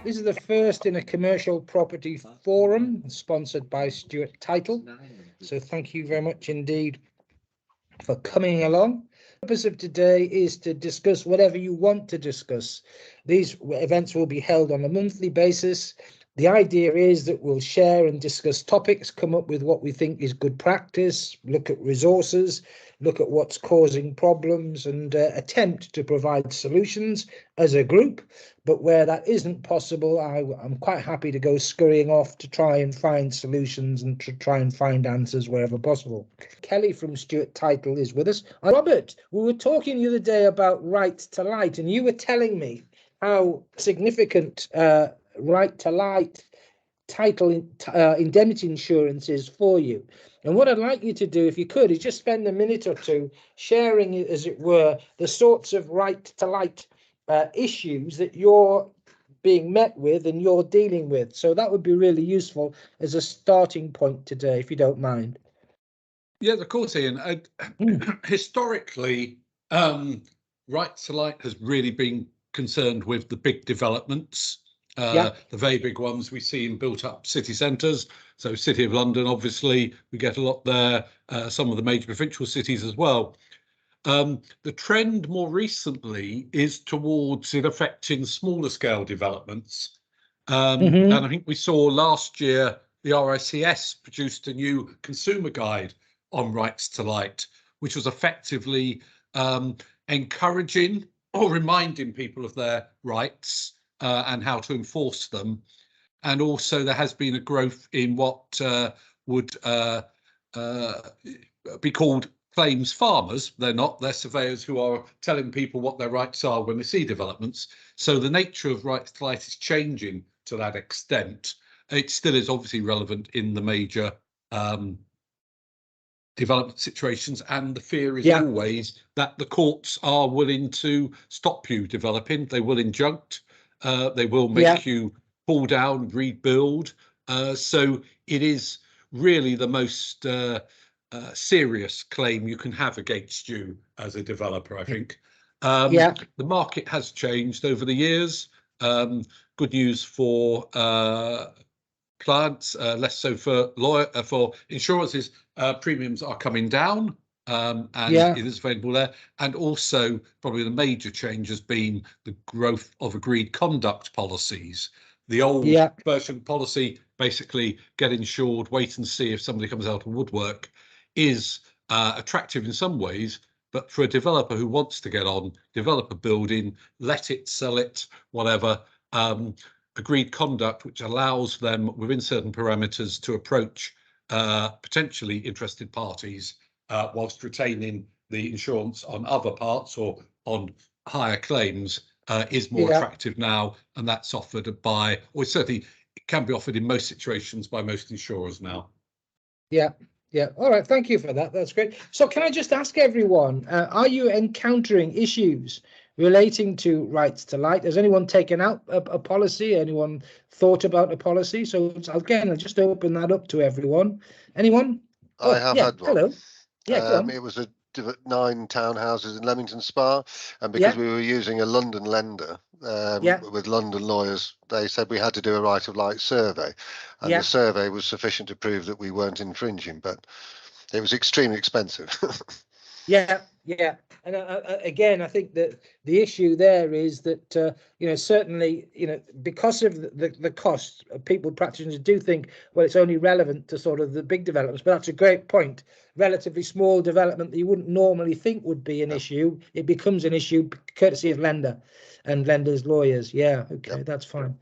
This is the first in a commercial property forum sponsored by Stuart Title. So thank you very much indeed for coming along. The purpose of today is to discuss whatever you want to discuss. These events will be held on a monthly basis. The idea is that we'll share and discuss topics, come up with what we think is good practice, look at resources, look at what's causing problems, and attempt to provide solutions as a group. But where that isn't possible, I'm quite happy to go scurrying off to try and find solutions and to try and find answers wherever possible. Kelly from Stuart Title is with us. Robert, we were talking the other day about right to light, and you were telling me how significant right to light title indemnity insurance is for you. And what I'd like you to do, if you could, is just spend a minute or two sharing, as it were, the sorts of right to light issues that you're being met with and you're dealing with. So that would be really useful as a starting point today, if you don't mind. Yeah, of course, Ian. Historically, right to light has really been concerned with the big developments, the very big ones we see in built-up city centres. So City of London, obviously, we get a lot there, some of the major provincial cities as well. The trend more recently is towards it affecting smaller scale developments. And I think we saw last year the RICS produced a new consumer guide on rights to light, which was effectively encouraging or reminding people of their rights and how to enforce them. And also there has been a growth in what would be called claims farmers. They're surveyors who are telling people what their rights are when they see developments. So the nature of rights to light is changing to that extent. It still is obviously relevant in the major development situations, and the fear is always that the courts are willing to stop you developing. They will injunct, they will make you pull down, rebuild. So it is really the most serious claim you can have against you as a developer, I think. The market has changed over the years. Good news for clients, less so for insurances. Premiums are coming down, and it is available there. And also, probably the major change has been the growth of agreed conduct policies. The old version policy, basically get insured, wait and see if somebody comes out of woodwork, is attractive in some ways. But for a developer who wants to get on, develop a building, let it, sell it, whatever, agreed conduct, which allows them within certain parameters to approach potentially interested parties whilst retaining the insurance on other parts or on higher claims, is more attractive now, and that's offered by, or certainly it can be offered in most situations by most insurers now. All right, thank you for that. That's great. So can I just ask everyone, are you encountering issues relating to rights to light? Has anyone taken out a policy? Anyone thought about a policy? So again, I'll just open that up to everyone. Anyone? I have had one. Hello. Go on. It was 9 townhouses in Leamington Spa, and because we were using a London lender with London lawyers, they said we had to do a right of light survey, and the survey was sufficient to prove that we weren't infringing, but it was extremely expensive. And again, I think that the issue there is that certainly because of the cost, people, practitioners do think, well, it's only relevant to sort of the big developments. But that's a great point. Relatively small development that you wouldn't normally think would be an issue, it becomes an issue courtesy of lender and lenders' lawyers. That's fine.